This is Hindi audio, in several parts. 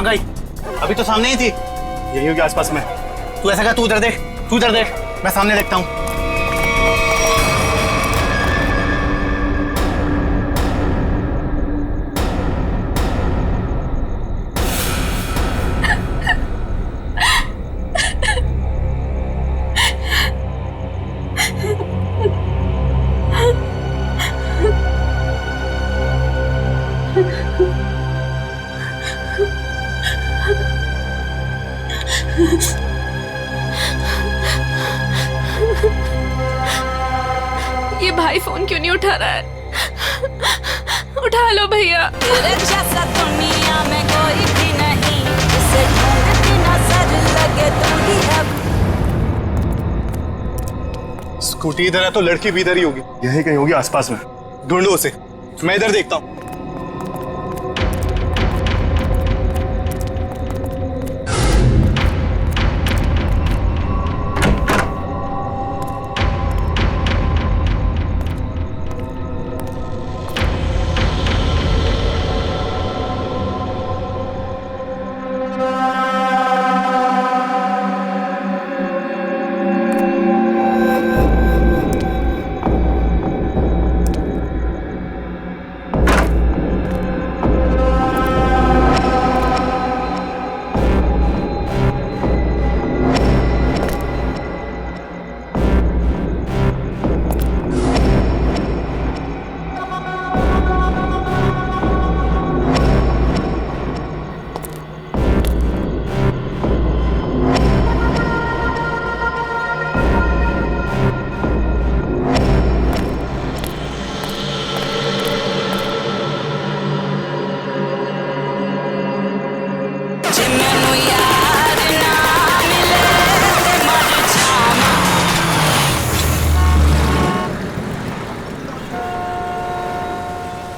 कहाँ गई? अभी तो सामने ही थी। यही होगी आसपास में। तू ऐसा कर, तू उधर देख, तू उधर देख, मैं सामने देखता हूँ। ये भाई फोन क्यों नहीं उठा रहा है? उठा लो भैया। तेरे जैसा दुनिया में कोई भी नहीं, जिसे ढूंढती नजर लगे तू ही है। स्कूटी इधर है तो लड़की भी इधर ही होगी, यही कहीं होगी आसपास में। ढूंढो उसे, मैं इधर देखता हूँ।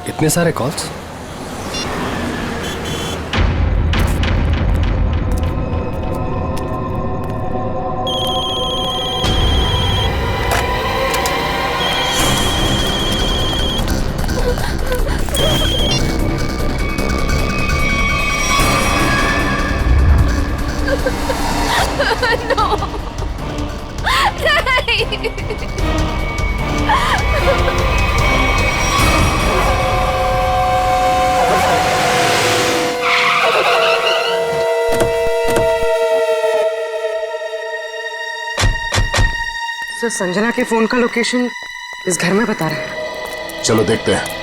इतने सारे कॉल्स? सर, संजना के फोन का लोकेशन इस घर में बता रहा है। चलो देखते हैं।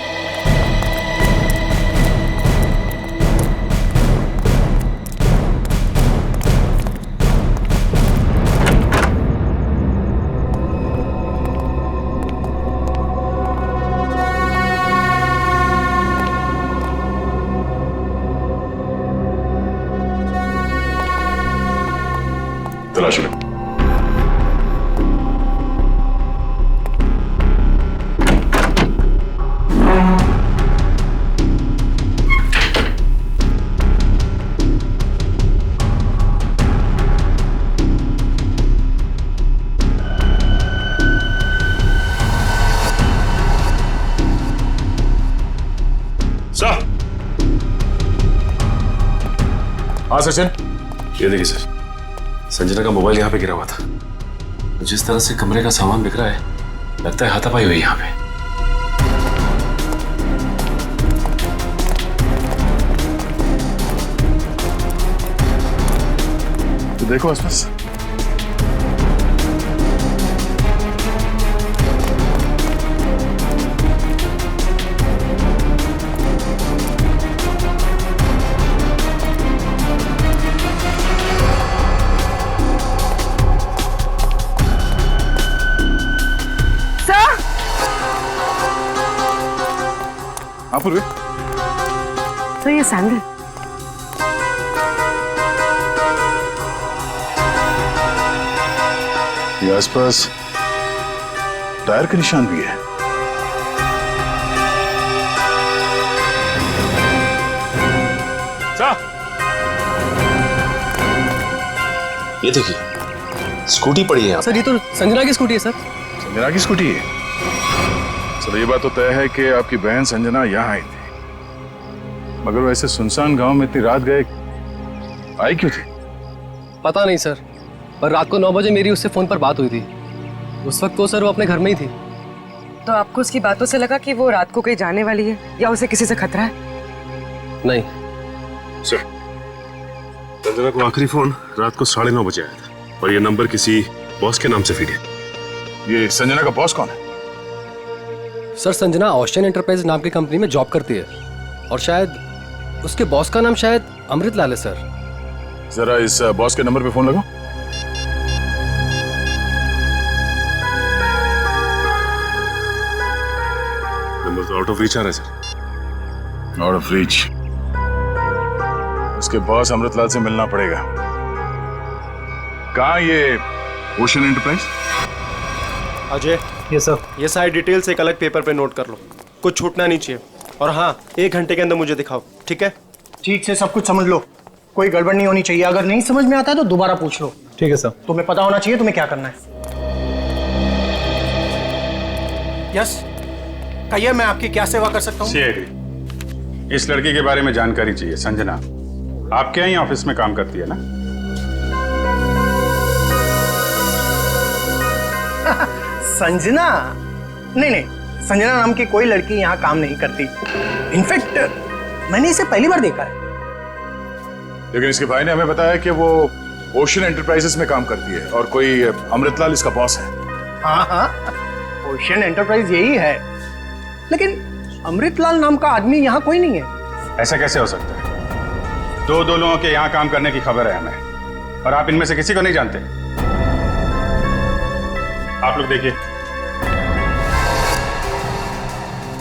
तलाश लो। हाँ सचिन, ये देखिए सर, संजना का मोबाइल यहाँ पे गिरा हुआ था। जिस तरह से कमरे का सामान बिखरा है, लगता है हाथापाई हुई यहाँ पे। तो देखो आसपास। हाँ पूर्वी। तो ये सैंडल ये आसपास टायर के निशान भी है। ये देखिए, स्कूटी पड़ी है यहाँ। सर ये तो संजना की स्कूटी है सर। संजना की स्कूटी है? चलो ये बात तो तय है कि आपकी बहन संजना यहाँ आई थी, मगर वैसे सुनसान गांव में इतनी रात गए आई क्यों थी? पता नहीं सर, पर रात को 9 बजे मेरी उससे फ़ोन पर बात हुई थी। उस वक्त तो सर वो अपने घर में ही थी। तो आपको उसकी बातों से लगा कि वो रात को कहीं जाने वाली है या उसे किसी से खतरा है? नहीं सर, संजना को आखिरी फोन रात को 9:30 बजे आया था और ये नंबर किसी बॉस के नाम से फीड है। ये संजना का बॉस कौन है? सर, संजना ओशियन एंटरप्राइज नाम की कंपनी में जॉब करती है और शायद उसके बॉस का नाम शायद अमृतलाल है सर। जरा इस बॉस के नंबर पे फोन लगाओ। नंबर तो आउट ऑफ रीच आ रहा है सर। Out of reach. उसके बॉस अमृतलाल से मिलना पड़ेगा। कहाँ ये ओशन एंटरप्राइज? अजय, ये सर, ये सारी डिटेल्स एक अलग पेपर पे नोट कर लो, कुछ छूटना नहीं चाहिए। और हाँ, 1 घंटे के अंदर मुझे दिखाओ, ठीक है? ठीक से सब कुछ समझ लो, कोई गड़बड़ नहीं होनी चाहिए। अगर नहीं समझ में आता है तो दोबारा पूछ लो। ठीक है सर। तुम्हें पता होना चाहिए तुम्हें क्या करना है। यस, कहिए मैं आपकी क्या सेवा कर सकता हूँ? सीआईडी, इस लड़की के बारे में जानकारी चाहिए। संजना आपके यहाँ ऑफिस में काम करती है ना? संजना? नहीं, संजना नाम की कोई लड़की यहाँ काम नहीं करती। इनफैक्ट मैंने इसे पहली बार देखा है। लेकिन इसके भाई ने हमें बताया कि वो ओशन एंटरप्राइजेस में काम करती है और कोई अमृतलाल इसका बॉस है। हाँ, ओशियन एंटरप्राइज यही है, लेकिन अमृतलाल नाम का आदमी यहाँ कोई नहीं है। ऐसा कैसे हो सकता है? दो लोगों के यहाँ काम करने की खबर है हमें और आप इनमें से किसी को नहीं जानते। आप लोग देखिए,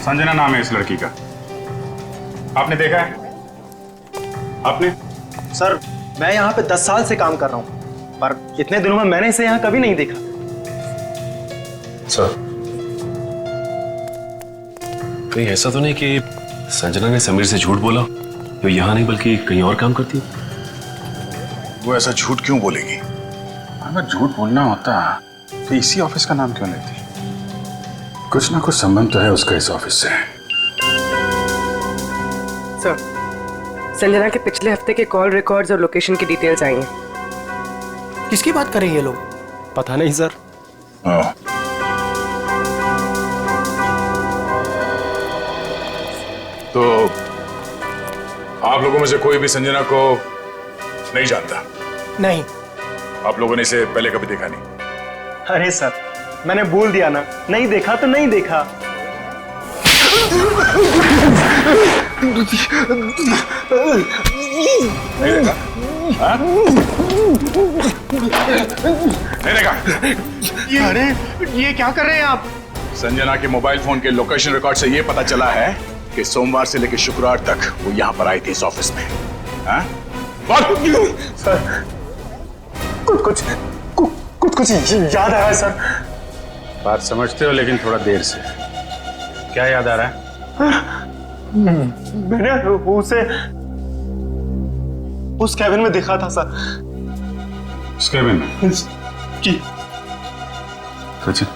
संजना नाम है इस लड़की का। आपने देखा है? आपने? सर, मैं यहाँ पे 10 साल से काम कर रहा हूँ, पर इतने दिनों में मैंने इसे यहाँ कभी नहीं देखा। सर, कहीं ऐसा तो नहीं कि संजना ने समीर से झूठ बोला, जो यहाँ नहीं बल्कि कहीं और काम करती है? वो ऐसा झूठ क्यों बोलेगी? अगर झूठ बोलना होता तो इसी ऑफिस का नाम क्यों लेती? कुछ ना कुछ संबंध तो है उसका इस ऑफिस से। सर, संजना के पिछले हफ्ते के कॉल रिकॉर्ड्स और लोकेशन की डिटेल्स आई हैं। किसकी बात कर रहे हैं ये लोग? पता नहीं सर। हाँ। तो आप लोगों में से कोई भी संजना को नहीं जानता? नहीं। आप लोगों ने इसे पहले कभी देखा नहीं? अरे सर, मैंने बोल दिया ना, नहीं देखा तो नहीं देखा। नहीं देखा? हाँ? नहीं देखा? अरे ये क्या कर रहे हैं आप? संजना के मोबाइल फोन के लोकेशन रिकॉर्ड से ये पता चला है कि सोमवार से लेकर शुक्रवार तक वो यहाँ पर आई थी इस ऑफिस में। हाँ? सर, कुछ याद आ रहा है सर। बात समझते हो लेकिन थोड़ा देर से। क्या याद आ रहा है? मैंने उसे उस कैबिन में देखा था सर। उस कैबिन में? जी। सचिन,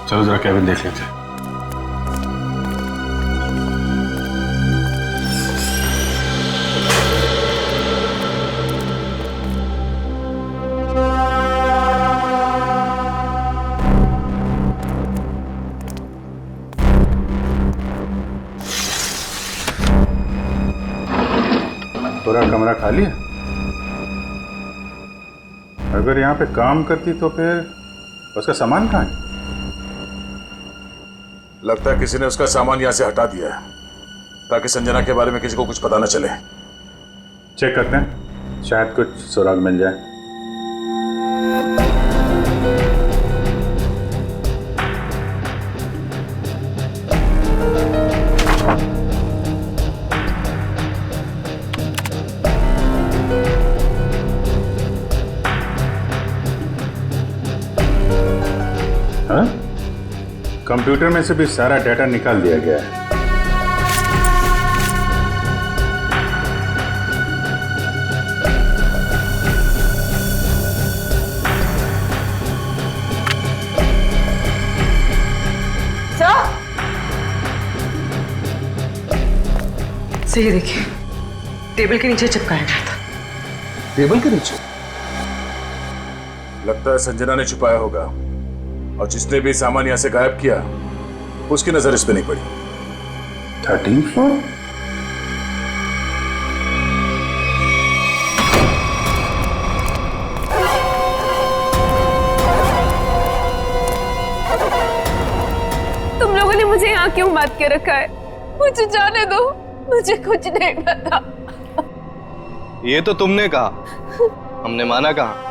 चलो जरा कैबिन देख लेते हैं। पूरा कमरा खाली है? अगर यहाँ पे काम करती तो फिर उसका सामान कहाँ है? लगता है किसी ने उसका सामान यहाँ से हटा दिया है ताकि संजना के बारे में किसी को कुछ पता न चले। चेक करते हैं, शायद कुछ सुराग मिल जाए। हाँ? कंप्यूटर में से भी सारा डाटा निकाल दिया गया है। सही देखिए, टेबल के नीचे चिपकाया गया था। टेबल के नीचे? लगता है संजना ने छुपाया होगा, और जिसने भी सामान यहां से गायब किया उसकी नजर इस पे नहीं पड़ी। 13th floor? तुम लोगों ने मुझे यहाँ क्यों बात के रखा है? मुझे जाने दो, मुझे कुछ नहीं पता। ये तो तुमने कहा, हमने माना कहा।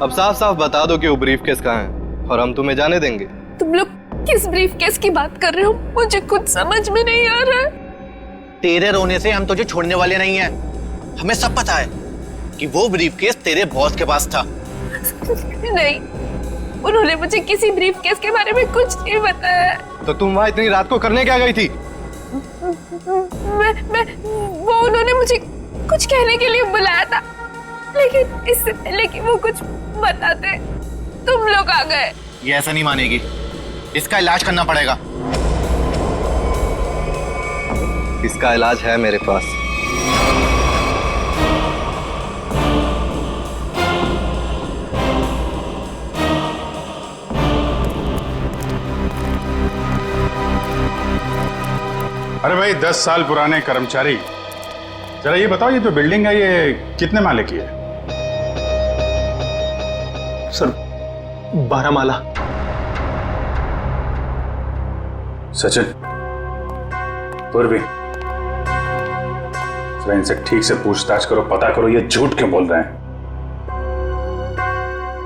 अब साफ साफ बता दो कि वो ब्रीफकेस कहाँ है और हम तुम्हें जाने देंगे। तुम लोग किस ब्रीफकेस की बात कर रहे हो? मुझे कुछ समझ में नहीं आ रहा है। तेरे रोने से हम तुझे छोड़ने वाले नहीं हैं। हमें सब पता है कि वो ब्रीफकेस तेरे बॉस के पास था। नहीं, उन्होंने मुझे किसी ब्रीफकेस के बारे में कुछ नहीं बताया। तो तुम वहां इतनी रात को करने क्या गई थी? वो उन्होंने मुझे कुछ कहने के लिए बुलाया था, लेकिन इससे पहले कि वो कुछ बताते तुम लोग आ गए। ये ऐसा नहीं मानेगी, इसका इलाज करना पड़ेगा। इसका इलाज है मेरे पास। अरे भाई 10 साल पुराने कर्मचारी, जरा ये बताओ, ये जो बिल्डिंग है ये कितने माले की है? सर 12 माला। सचिन, पूर्वी, जरा इनसे ठीक से पूछताछ करो, पता करो ये झूठ क्यों बोल रहे हैं।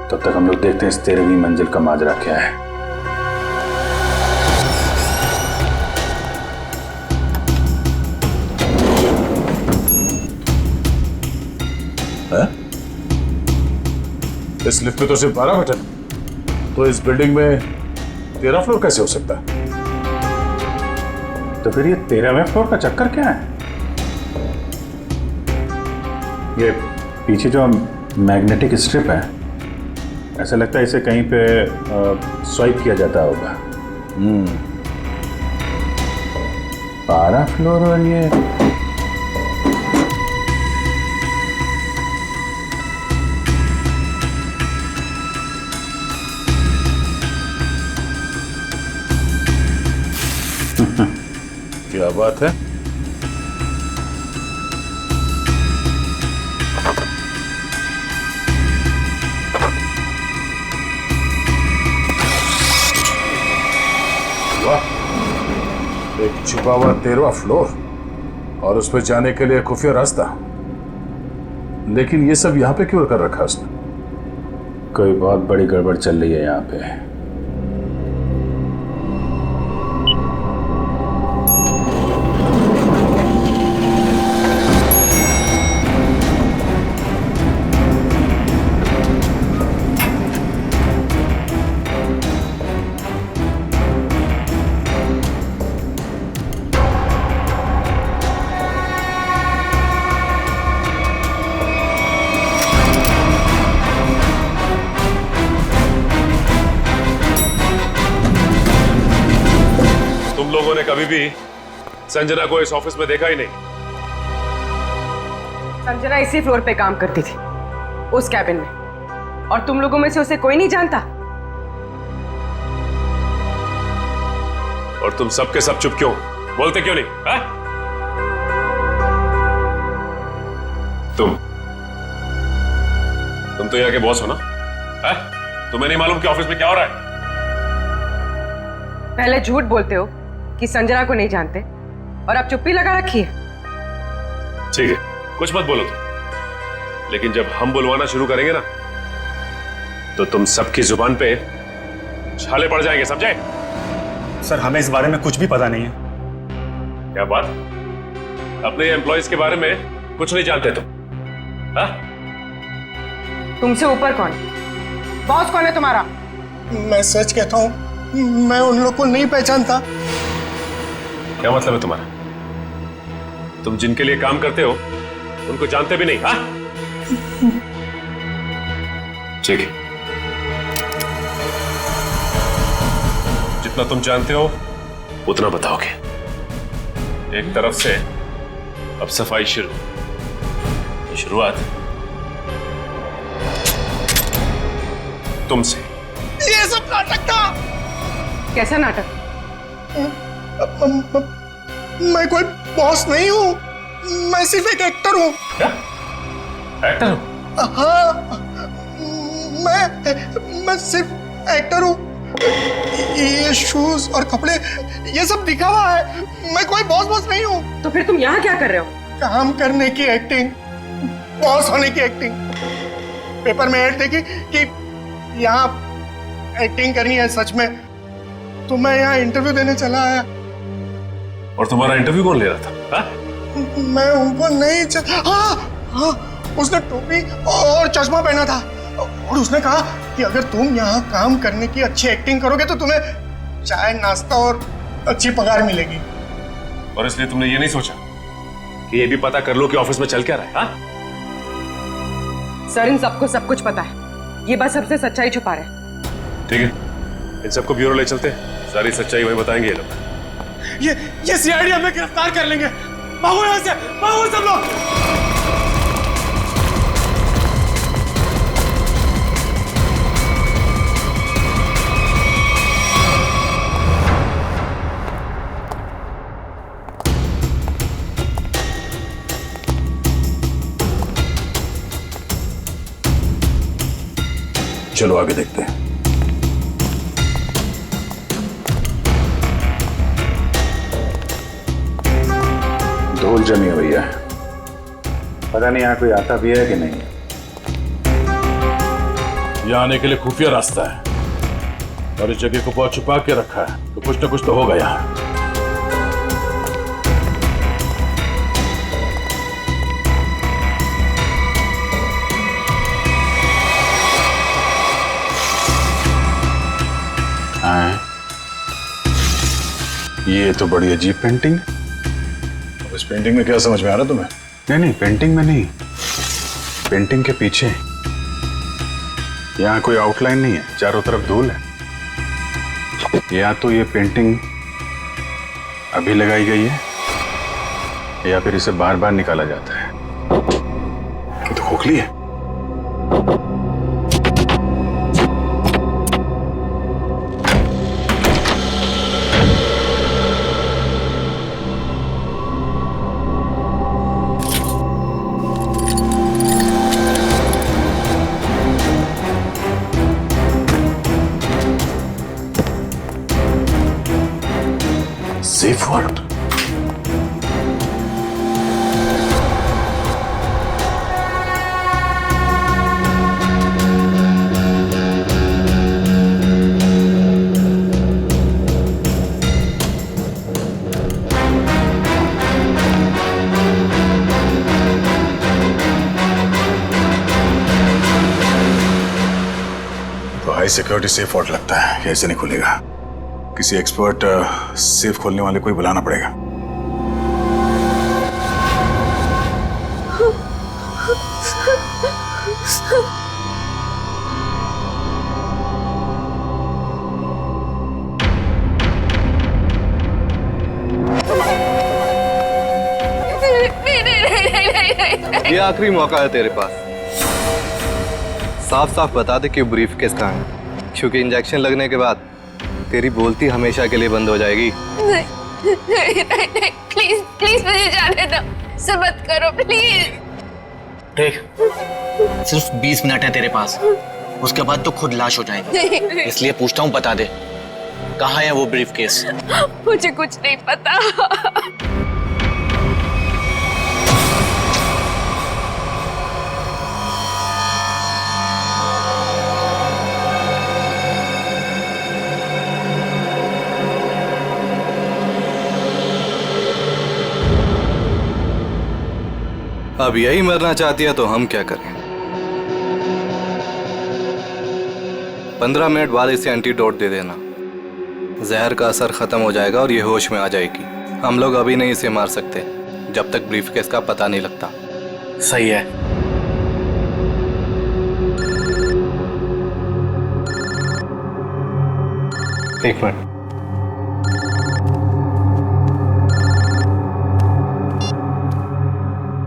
तब तक हम लोग देखते हैं इस 13वीं मंजिल का माजरा क्या है। इस लिफ्ट में तो सिर्फ 12 बटन, तो इस बिल्डिंग में 13 फ्लोर कैसे हो सकता है? तो फिर ये 13वें फ्लोर का चक्कर क्या है? ये पीछे जो मैग्नेटिक स्ट्रिप है, ऐसा लगता है इसे कहीं पे स्वाइप किया जाता होगा। 12 फ्लोर और ये क्या बात है? वाह, एक छुपा हुआ 13वां फ्लोर और उस पर जाने के लिए खुफिया रास्ता। लेकिन ये सब यहाँ पे क्यों कर रखा उसने? कोई बहुत बड़ी गड़बड़ चल रही है यहाँ पे। लोगों ने कभी भी संजना को इस ऑफिस में देखा ही नहीं। संजना इसी फ्लोर पे काम करती थी, उस कैबिन में, और तुम लोगों में से उसे कोई नहीं जानता। और तुम सबके सब चुप क्यों? बोलते क्यों नहीं? हा? तुम तो यहाँ के बॉस हो ना? हा? तुम्हें नहीं मालूम कि ऑफिस में क्या हो रहा है? पहले झूठ बोलते हो कि संजना को नहीं जानते, और अब चुप्पी लगा रखी है। ठीक है, कुछ मत बोलो तुम, लेकिन जब हम बुलवाना शुरू करेंगे ना, तो तुम सबकी जुबान पे छाले पड़ जाएंगे, समझे? सर, हमें इस बारे में कुछ भी पता नहीं है। क्या बात? अपने एम्प्लॉइज के बारे में कुछ नहीं जानते तुम? हा? तुमसे ऊपर कौन? बॉस कौन है तुम्हारा? मैं सच कहता हूँ, मैं उन लोग को नहीं पहचानता। क्या मतलब है तुम्हारा? तुम जिनके लिए काम करते हो उनको जानते भी नहीं? हाँ? ठीक है, जितना तुम जानते हो उतना बताओगे। एक तरफ से अब सफाई शुरू। शुरुआत तुमसे। ये सब नाटक था। कैसा नाटक? मैं कोई बॉस नहीं हूँ, मैं सिर्फ एक एक्टर हूँ। क्या? एक्टर? हाँ, मैं सिर्फ एक्टर हूँ। ये शूज और कपड़े ये सब दिखावा है, मैं कोई बॉस नहीं हूँ। तो फिर तुम यहाँ क्या कर रहे हो? काम करने की एक्टिंग, बॉस होने की एक्टिंग। पेपर में ऐड देखी कि यहाँ एक्टिंग करनी है सच में, तो मैं यहाँ इंटरव्यू देने चला आया। और तुम्हारा इंटरव्यू कौन ले रहा था? हा? मैं उनको नहीं हाँ, उसने टोपी और चश्मा पहना था और उसने कहा कि अगर तुम यहाँ काम करने की अच्छी एक्टिंग करोगे तो तुम्हें चाय नाश्ता और अच्छी पगार मिलेगी। और इसलिए तुमने ये नहीं सोचा कि ये भी पता कर लो कि ऑफिस में चल क्या रहा है? हा? सर, इन सबको सब कुछ पता है, ये बस सबसे सच्चाई छुपा रहे हैं। ठीक है, इन सबको ब्यूरो ले चलते हैं, सारी सच्चाई वही बताएंगे ये लोग। ये सीआईडी हमें गिरफ्तार कर लेंगे। भागो यहाँ से, भागो सब लोग। चलो आगे देखते हैं। धूल जमी हुई है, पता नहीं यहाँ कोई आता भी है कि नहीं। यहाँ आने के लिए खुफिया रास्ता है और इस जगह को बहुत छुपा के रखा है, तो कुछ ना कुछ तो होगा यहाँ। ये तो बड़ी अजीब पेंटिंग। अब इस पेंटिंग में क्या समझ में आ रहा तुम्हें? नहीं, पेंटिंग में नहीं, पेंटिंग के पीछे। यहाँ कोई आउटलाइन नहीं है, चारों तरफ धूल है। या तो ये पेंटिंग अभी लगाई गई है या फिर इसे बार बार निकाला जाता है। ये तो खोखली है। Safe word. तो हाई सिक्योरिटी सेफ वर्ड लगता है, कैसे नहीं खुलेगा? किसी एक्सपर्ट सेफ खोलने वाले को ही बुलाना पड़ेगा। ये आखिरी मौका है तेरे पास, साफ साफ बता दे कि ब्रीफकेस कहाँ है, क्योंकि इंजेक्शन लगने के बाद तेरी बोलती हमेशा के लिए बंद हो जाएगी। नहीं, प्लीज प्लीज मुझे जाने दो, ऐसा मत करो प्लीज। देख, सिर्फ 20 मिनट है तेरे पास, उसके बाद तो खुद लाश हो जाएगी। इसलिए पूछता हूँ, बता दे कहाँ है वो ब्रीफकेस? मुझे कुछ नहीं पता। अब यही मरना चाहती है तो हम क्या करें? 15 मिनट बाद इसे एंटीडोट दे देना, जहर का असर खत्म हो जाएगा और ये होश में आ जाएगी। हम लोग अभी नहीं इसे मार सकते जब तक ब्रीफकेस का पता नहीं लगता। सही है। एक मिनट।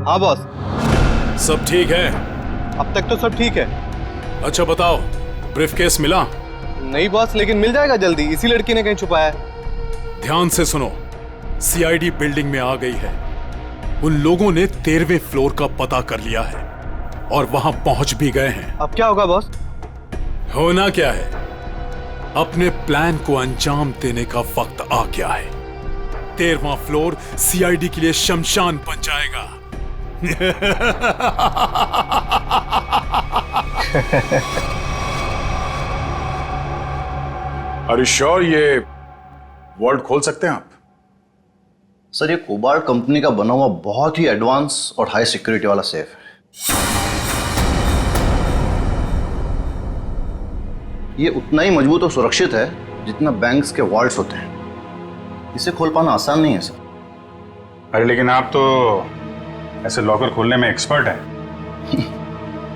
हाँ बॉस, सब ठीक है? अब तक तो सब ठीक है। अच्छा बताओ, ब्रीफकेस मिला? नहीं बॉस, लेकिन मिल जाएगा जल्दी, इसी लड़की ने कहीं छुपाया है। ध्यान से सुनो, सीआईडी बिल्डिंग में आ गई है। उन लोगों ने 13वें फ्लोर का पता कर लिया है और वहां पहुंच भी गए हैं। अब क्या होगा बॉस? होना क्या है, अपने प्लान को अंजाम देने का वक्त आ गया है। 13वां फ्लोर सीआईडी के लिए शमशान बन जाएगा। Are you sure ये वॉल्ट खोल सकते हैं आप? सर, ये कोबाल्ट कंपनी का बना हुआ बहुत ही एडवांस और हाई सिक्योरिटी वाला सेफ है। ये उतना ही मजबूत और सुरक्षित है जितना बैंक्स के वॉल्ट्स होते हैं। इसे खोल पाना आसान नहीं है सर। अरे लेकिन आप तो ऐसे लॉकर खोलने में एक्सपर्ट हैं।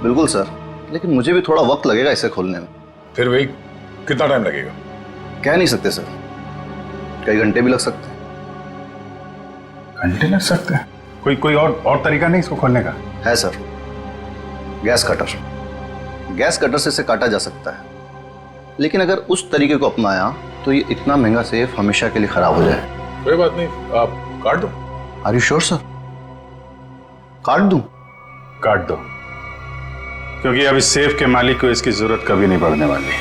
बिल्कुल सर, लेकिन मुझे भी थोड़ा वक्त लगेगा इसे खोलने में। फिर वही कितना टाइम लगेगा? कह नहीं सकते सर, कई घंटे भी लग सकते हैं। घंटे लग सकते हैं? कोई और तरीका नहीं इसको खोलने का? है sir, gas cutter. Gas cutter से इसे काटा जा सकता है, लेकिन अगर उस तरीके को अपनाया तो ये इतना महंगा सेफ हमेशा के लिए खराब हो जाए। कोई बात नहीं, आप काट दो। Are you sure sir? काट दूं? काट दो, क्योंकि अब इस सेफ के मालिक को इसकी जरूरत कभी नहीं पड़ने वाली।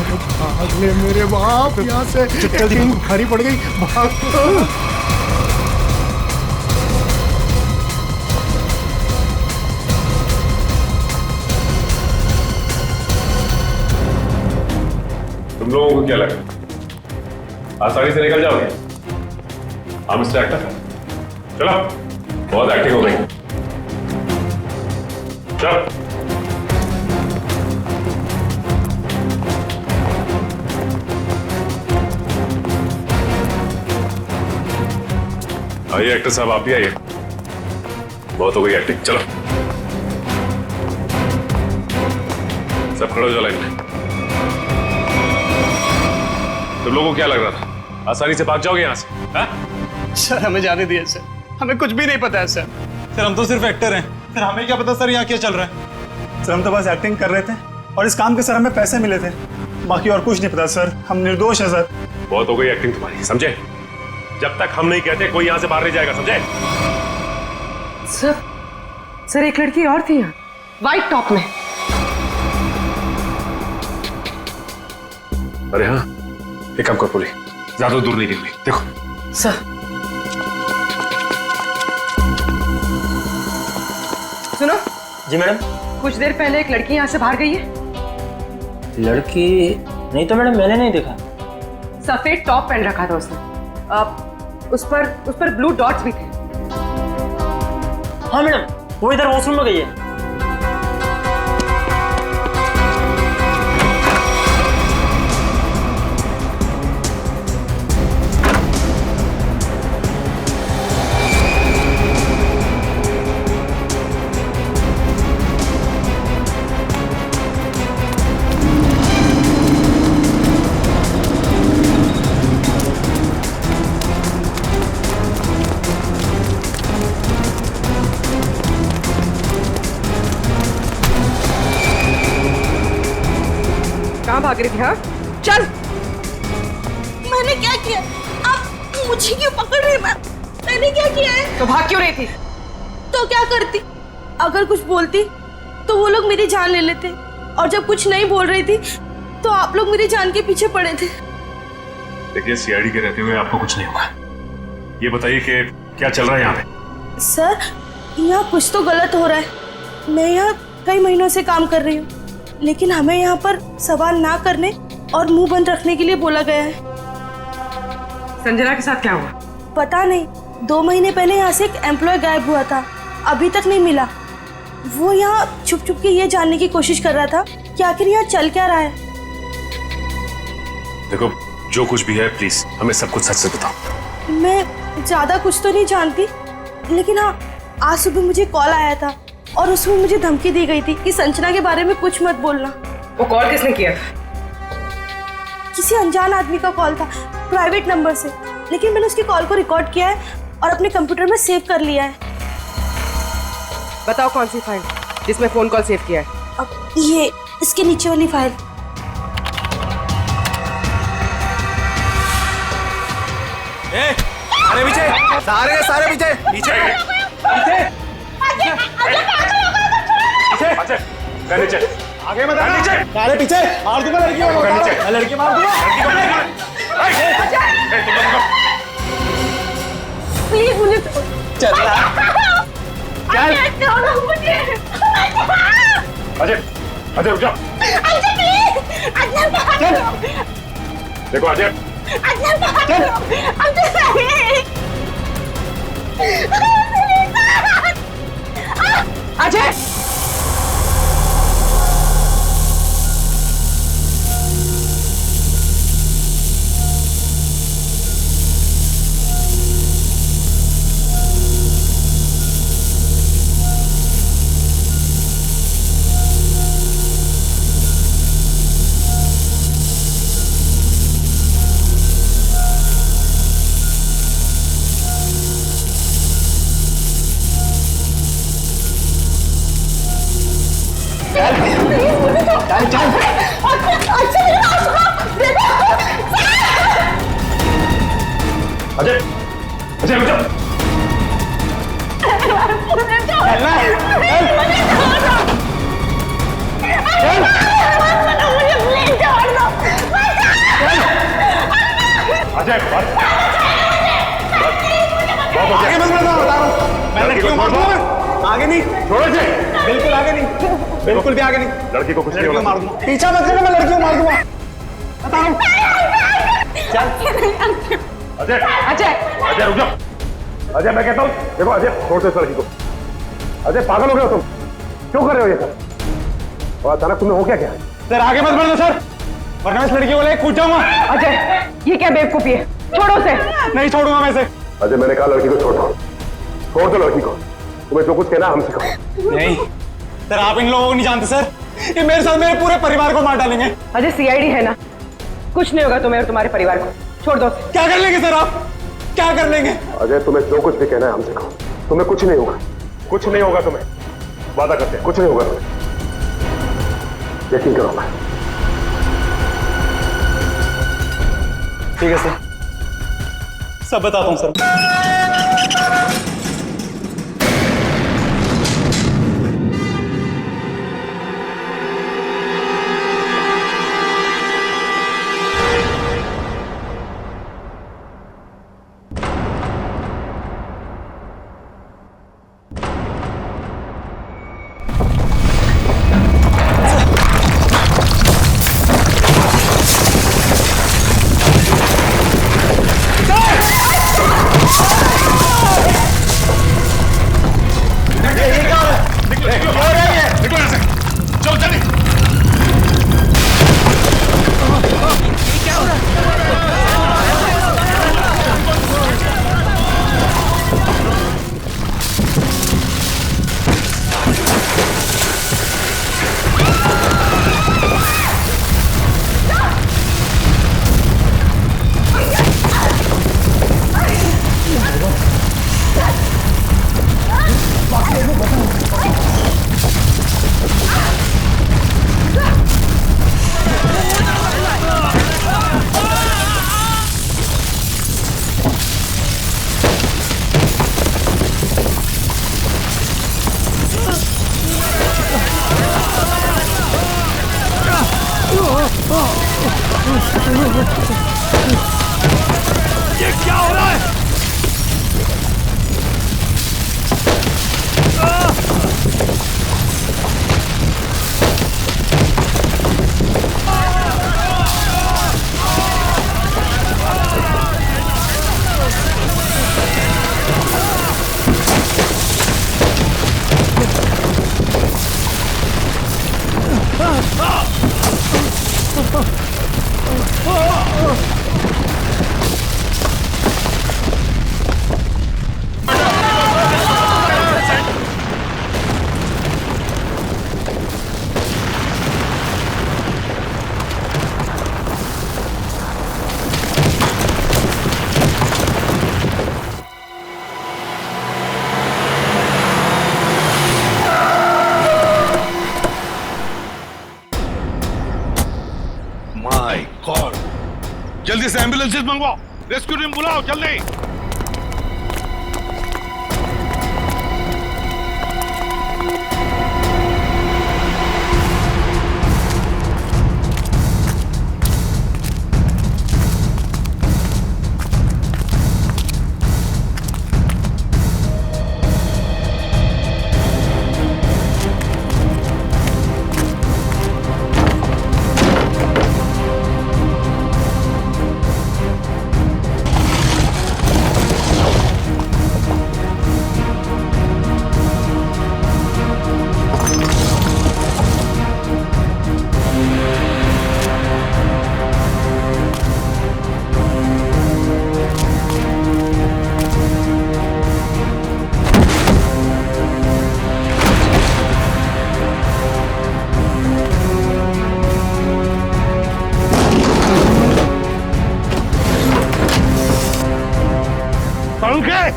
भाग ले मेरे बाप यहाँ से, टीम भारी पड़ गई, भाग। तुम लोगों को क्या लगा आसानी से निकल जाओगे? हाँ मिस्टर एक्टर, चलो, बहुत एक्टिंग हो गई। चलो आइए एक्टर साहब, आप भी आइए। बहुत हो गई एक्टिंग, चलो सब खड़े हो जाओ लाइन में। तुम लोगों को क्या लग रहा था आसानी से भाग जाओगे यहाँ से? हा? सर हमें जाने दिए सर, हमें कुछ भी नहीं पता है सर। सर हम तो सिर्फ एक्टर हैं, सर हमें क्या पता सर यहाँ क्या चल रहा है। सर हम तो बस एक्टिंग कर रहे थे और इस काम के सर हमें पैसे मिले थे, बाकी और कुछ नहीं पता सर, हम निर्दोष हैं सर। बहुत हो गई एक्टिंग तुम्हारी, समझे? जब तक हम नहीं कहते कोई यहाँ से बाहर नहीं जाएगा, समझे? सर एक लड़की और थी यहाँ, व्हाइट टॉप में। अरे हाँ, एक काम करो पुली, ज्यादा दूर नहीं निकली, देखो। सर सुनो। जी मैडम। कुछ देर पहले एक लड़की यहाँ से बाहर गई है। लड़की? नहीं तो मैडम, मैंने नहीं देखा। सफेद टॉप पहन रखा था उसने, उस पर ब्लू डॉट्स भी थे। हाँ मैडम, वो इधर वॉशरूम में गई है। कहाँ भाग रही थी? हाँ चल। मैंने क्या किया? आप मुझे क्यों पकड़ रहे हैं? मैंने क्या किया है? तो भाग क्यों रही थी? तो क्या करती? अगर कुछ बोलती तो वो लोग मेरी जान ले लेते, और जब कुछ नहीं बोल रही थी तो आप लोग मेरी जान के पीछे पड़े थे। देखिए, सीआईडी के रहते हुए आपको कुछ नहीं होगा। ये बताइए कि क्या चल रहा है यहाँ पे? सर, यहाँ कुछ तो गलत हो रहा है। मैं यहाँ कई महीनों से काम कर रही हूँ, लेकिन हमें यहाँ पर सवाल ना करने और मुंह बंद रखने के लिए बोला गया है। संजना के साथ क्या हुआ? पता नहीं, 2 महीने पहले यहाँ से एक एम्प्लॉय गायब हुआ था, अभी तक नहीं मिला। वो यहाँ छुप छुप के ये जानने की कोशिश कर रहा था कि आखिर यहाँ चल क्या रहा है। देखो, जो कुछ भी है प्लीज हमें सब कुछ सच से बताओ। मैं ज्यादा कुछ तो नहीं जानती, लेकिन हाँ, आज सुबह मुझे कॉल आया था और उसमें मुझे धमकी दी गई थी कि संजना के बारे में कुछ मत बोलना। वो कॉल किसने किया था? किसी अनजान आदमी का कॉल था, प्राइवेट नंबर से, लेकिन मैंने उसकी कॉल को रिकॉर्ड किया है और अपने कंप्यूटर में सेव कर लिया है। बताओ कौन सी फाइल जिसमें फोन कॉल सेव किया है? अब ये इसके नीचे वाली फाइल। सारे पीछे, सारे पीछे, पीछे, अच्छा नीचे आगे मत आना। नीचे अरे पीछे मार दूंगा लड़की को। मैं लड़की मार दूंगा। प्लीज मुझे चल अजय अजय रुक जाओ। देखो अजय अजय अजय अजय रुक जाओ। अजय आगे मत बढ़ना, बता रहा हूँ। मैं लड़की को मार दूंगा। आगे नहीं, छोड़ो अजय। बिल्कुल आगे नहीं, बिल्कुल भी आगे नहीं। लड़की को कुछ नहीं लड़की को होगा। मार दूंगा। पीछा मत करना, मैं लड़की को मार दूंगा। बता रहा हूँ। अजय अजय अजय रुक जाओ। अजय मैं कहता हूँ देखो अजय छोड़ दो इस लड़की को। अजय पागल हो गए हो तुम, क्यों कर रहे हो ये सब? और अचानक तुम्हें हो क्या क्या? सर आगे मत बढ़ना सर, वरना इस लड़की को लेकर कूद जाऊंगा। अजय ये क्या बेवकूफी है, छोड़ो उसे। नहीं छोड़ूंगा मैं इसे। अजय मैंने कहा लड़की को छोड़ दो, छोड़ दो लड़की को। तुम्हें जो कुछ कहना है हमसे कहो। नहीं सर, आप इन लोगों को नहीं जानते सर, ये मेरे साथ मेरे पूरे परिवार को मार डालेंगे। अजय सीआईडी है ना, कुछ नहीं होगा तुम्हें और तुम्हारे परिवार को, छोड़ दो उसे। क्या कर लेंगे सर आप, क्या कर लेंगे? अजय तुम्हें जो कुछ भी कहना है हमसे कहो, तुम्हें कुछ नहीं होगा, कुछ नहीं होगा तुम्हें, वादा करते हैं कुछ नहीं होगा तुम्हें, यकीन करो। मैं ठीक है सर, सब बताता हूँ सर। ये क्या हो रहा है? माय गॉड, जल्दी से एम्बुलेंसेस मंगवाओ, रेस्क्यू टीम बुलाओ जल्दी।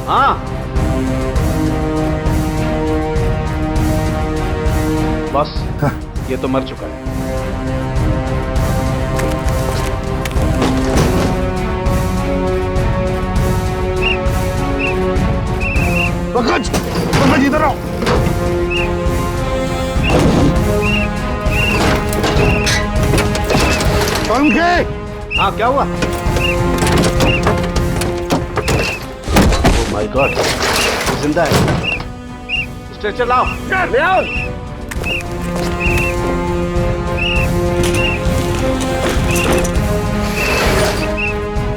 हाँ बस ये तो मर चुका है। पंकज इधर आओ। पंकज, हाँ क्या हुआ? माय गॉड, जिंदा है। स्ट्रेचर लाओ, ले आओ।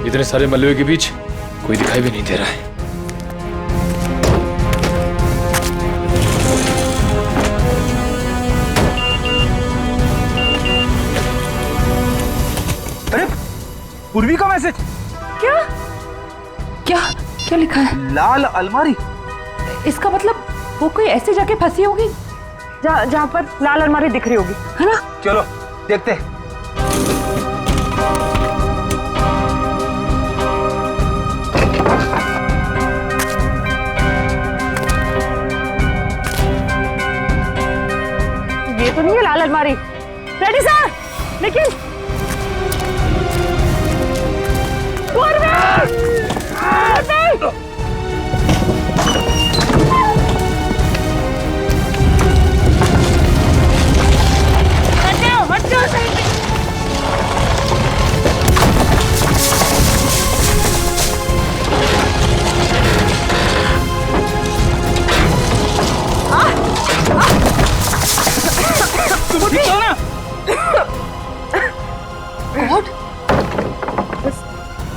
इतने सारे मलबे के बीच कोई दिखाई भी नहीं दे रहा है। अरे पूर्वी का मैसेज। क्या क्या क्या लिखा है? लाल अलमारी। इसका मतलब वो कोई ऐसी जगह फंसी होगी जहाँ पर लाल अलमारी दिख रही होगी, है ना? चलो देखते हैं। ये तो नहीं है लाल अलमारी। रेडी सर, लेकिन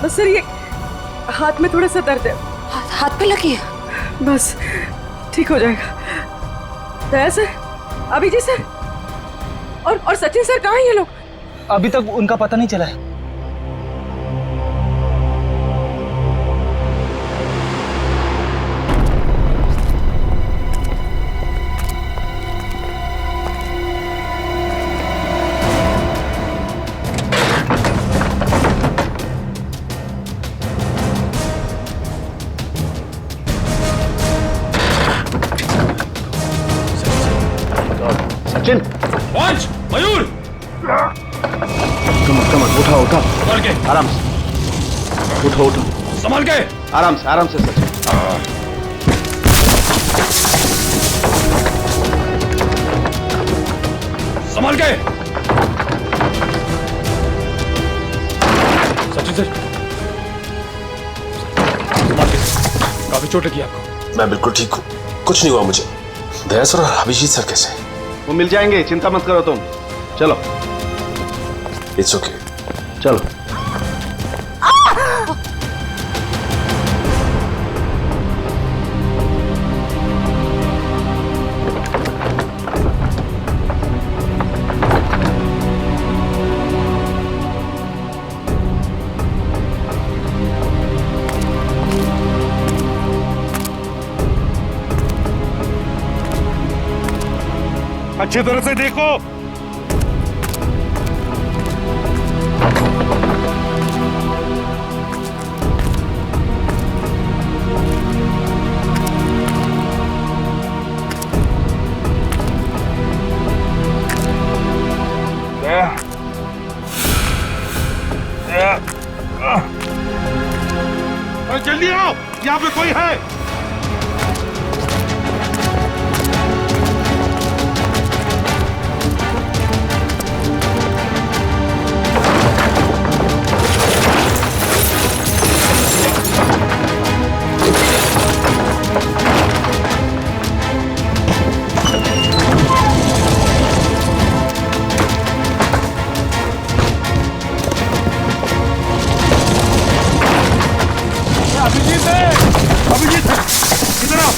बस सर, ये हाथ में थोड़ा सा दर्द है। हाथ पे लगी है? बस ठीक हो जाएगा। दया सर, अभिजीत सर और सचिन सर कहाँ हैं ये लोग? अभी तक उनका पता नहीं चला है। सचिन, पंच, मयूर, कम उठाओ संभाल के, आराम से उठो संभाल के, आराम से सचिन। संभाल के। सचिन सर, संभाल के। काफी चोट लगी आपको? मैं बिल्कुल ठीक हूँ, कुछ नहीं हुआ मुझे। दया सर और अभिजीत सर कैसे? वो मिल जाएंगे, चिंता मत करो तुम। चलो, इट्स ओके। चलो। अच्छी तरह से देखो। यहाँ पे कोई है? अभिजीत इधर आओ।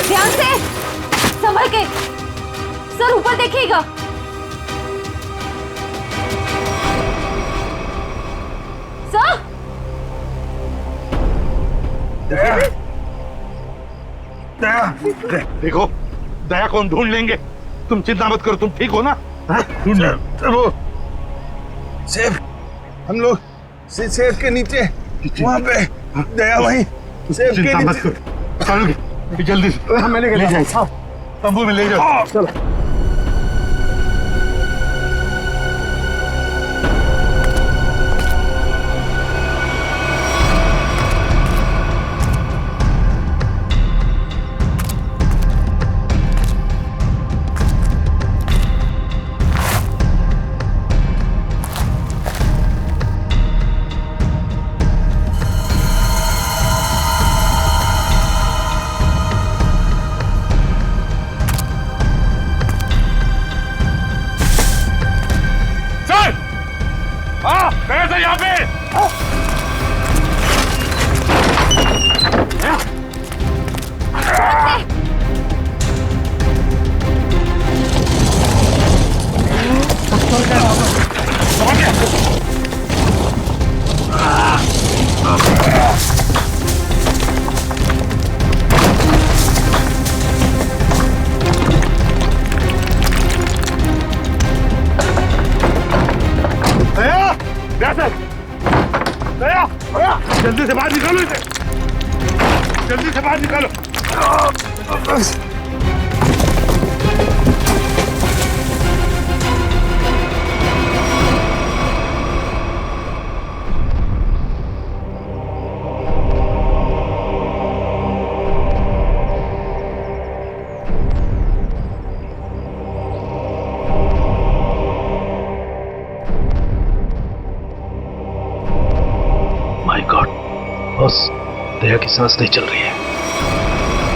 ध्यान से, संभल के। सर ऊपर देखिएगा। सर देखो, दया को हम ढूंढ लेंगे, तुम चिंता मत करो। तुम ठीक हो ना? ढूंढ वो सेफ, हम लोग सेफ के नीचे वहाँ पे दया वहीं सेफ के चिंता मत नीचे। करो, चलो जल्दी से मैं लेके जाऊँ। तंबू में ले जाओ। चलो यहाँ पे जल्दी से बाहर निकालो इसे, जल्दी से बाहर निकालो। माय गॉड बॉस, दया की सांस नहीं चल रही है।